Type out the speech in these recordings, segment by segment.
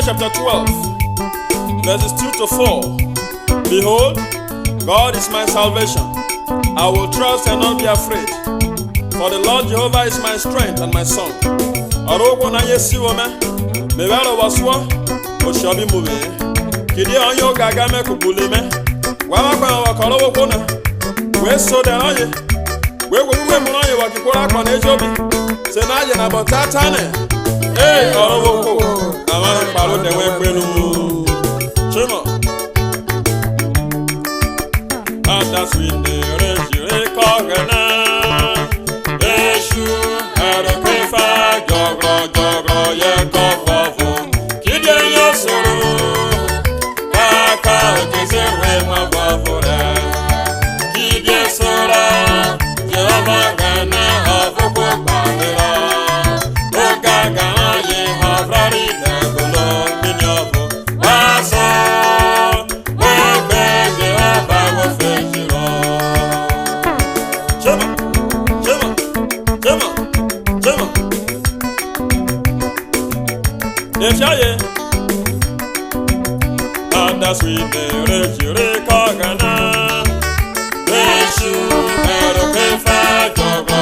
chapter 12, verses 2 to 4. Behold, God is my salvation. I will trust and not be afraid. For the Lord Jehovah is my strength and my song. Arogo na yesi wome, mewelo waswa, oshabi mume. Kidi onyo gagame kubulime, wama kwa wakalo wakona. We so de anye, we mulanye wakikura kwa nejobi. Senaje na botatane. Arogo, amane palo de wekwenu. Chimo. That's when the rage kogana. Eshu erekefa jogro ye kofofo. Kide yosoro. Kaka keserwe mabafora. Kide sora. Jehova gana hafuko bandera. Ogaga ye havrari dagolo minyovo. Waso. Efiaye Anda swine rejire kagana Eshu erokefa jogo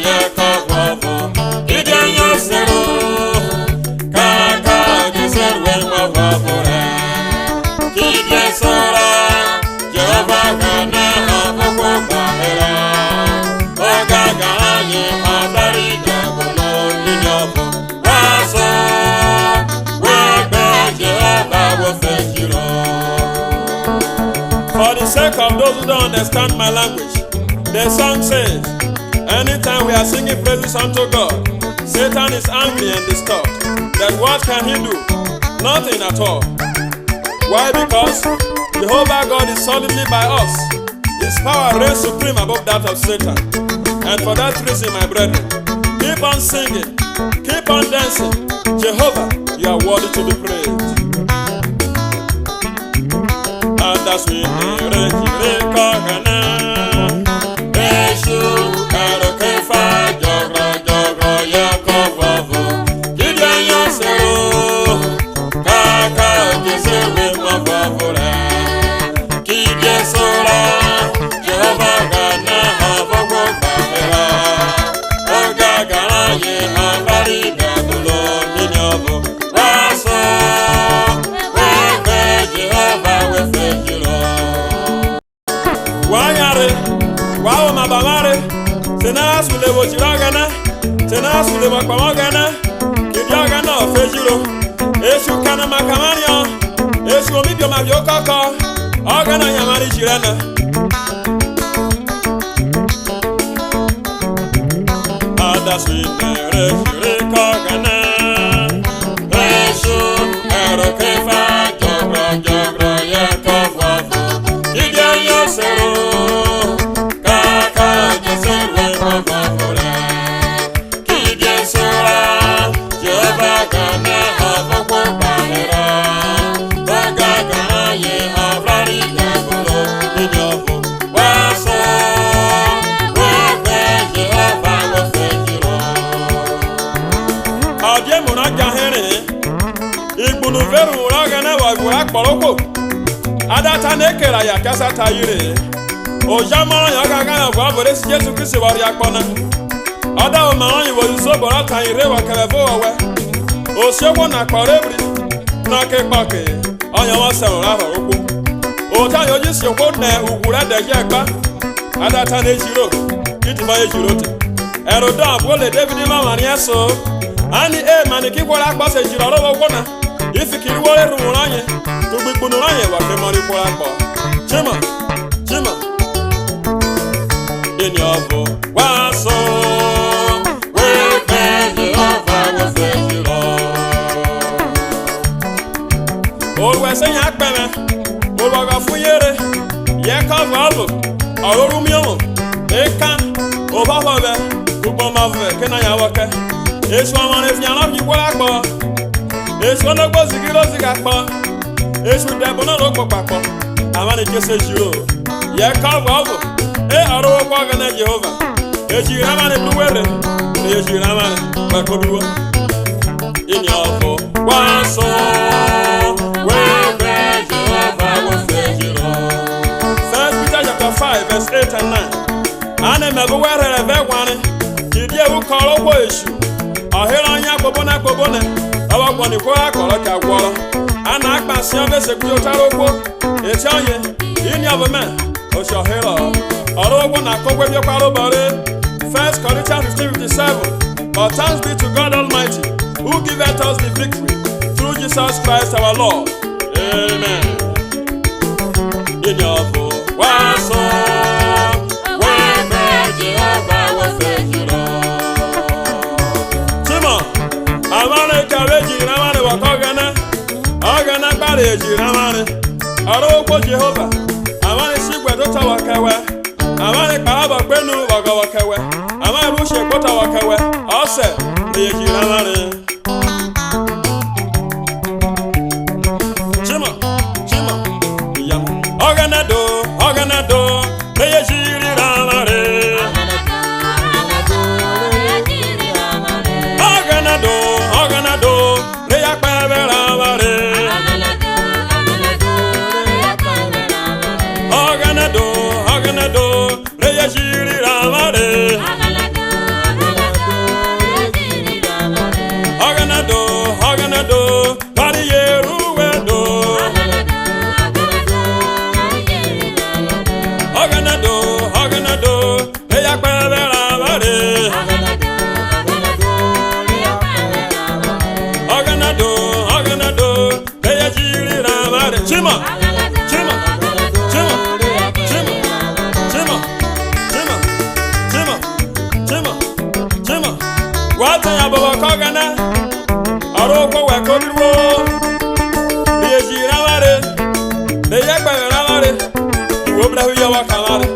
ye kofofo Ide yosero Kaka kiserwe mwafafore Kide sora Jehova gana hafuko bahera Ogaga ye habari jagolo minyofu For the sake of those who don't understand my language, the song says, anytime we are singing praises unto God, Satan is angry and disturbed. Then what can he do? Nothing at all. Why? Because Jehovah God is solidly by us. His power reigns supreme above that of Satan. And for that reason, my brethren, keep on singing, keep on dancing. Jehovah, you are worthy to be praised. And that's when the rejire kogana Eshu erokefa jogro ye kofofo Kide yosero Kaka keserwe mafafora Kide sora Jehova gana hafuko bahera Ogaga ye habari dagolo minyovo Waso Wanyare, wao mabamare, tena sule wojiragana, tena sule makwamagana, kidiagana ofejiro, eshu kana makamanyo, eshu omibyo mabyokoko, ogana nyamari jirana. Adaswine rejire kogana, eshu erokefa jogro ye kofofo. Kaka keserwe mafafora Kide sora Jehova gana hafuko bahera Ogaga ye havrari dagolo minyovo Waso Wewe Jehova wefejiro Adye munaja hene Igbunu veru uragana wagura kporoko Adata nekera ya kasa tayire Ojamara ya gaga ya kwa bore si Jesu Kristi wari akpona Ada o maranyi wo so bora tayire wa kelevo owe Osiogwo na kparebri na kekpake Onya wa se ora ho okwu Ota yo ji siokwo na ugura deje egba Adata ne jiro kitiba ye jirote Erodo abole David mama ni eso Ani maniki kwara akpa se jiro ro wona Ifikiri wole rumuranye Tugbikpunuranye wa kemori kwara akpa Chima Deni ovo waso Wepe Jehova wefejiro Olwe se nya akpeme Olwaga fuyere Yeka vavo Arorumiyomo Ekan Obahobe Ubomave Kena ya wake Eshu amane finyana mjikwara akpa Eshu onogbo zigiro zigakpa Eshu debono rokpo pakpo Amane kese jiro Yeka vavo aro kwa gana Jehovah ejira mane bluwere ejira mane bakobiwo inyo afọ waso wewe Jehovah wofejiro. 1 Peter chapter 5 verse 8 and 9. Ane mebuwere vegwane jidie ukoro wo esu ohira anya kobone awa kwani kwa akoro ka gworo ana akpasi obesegu otarokwo eti onye ini abome oshohira orogwo na kogwe biokparo bare. 1 Corinthians 15:57. But thanks be to God Almighty, who giveth us the victory through Jesus Christ our Lord. Amen. In your voice, waso, wewe Jehovah wofejiro. Chimo, amane kabeji ramane wakogana, ogana bare eji ramane. Aroko Jehovah, amane sigwe dota wakawe, amane kaaba penu wakawe. Ama rushe kota wakawe ose ne jiramane. Chima yam oganado ne jiramane. Oganado ne yakpeberamane. Oganado ne jiramane. Oganado, bari yeruwedo. Oganado, eya kwebera bare. Oganado, eya jirira bare. Chima. Wata ya baba kogana. Aroko wekodiro Yejira mare De yakba mare Iwo blahu yawa kamare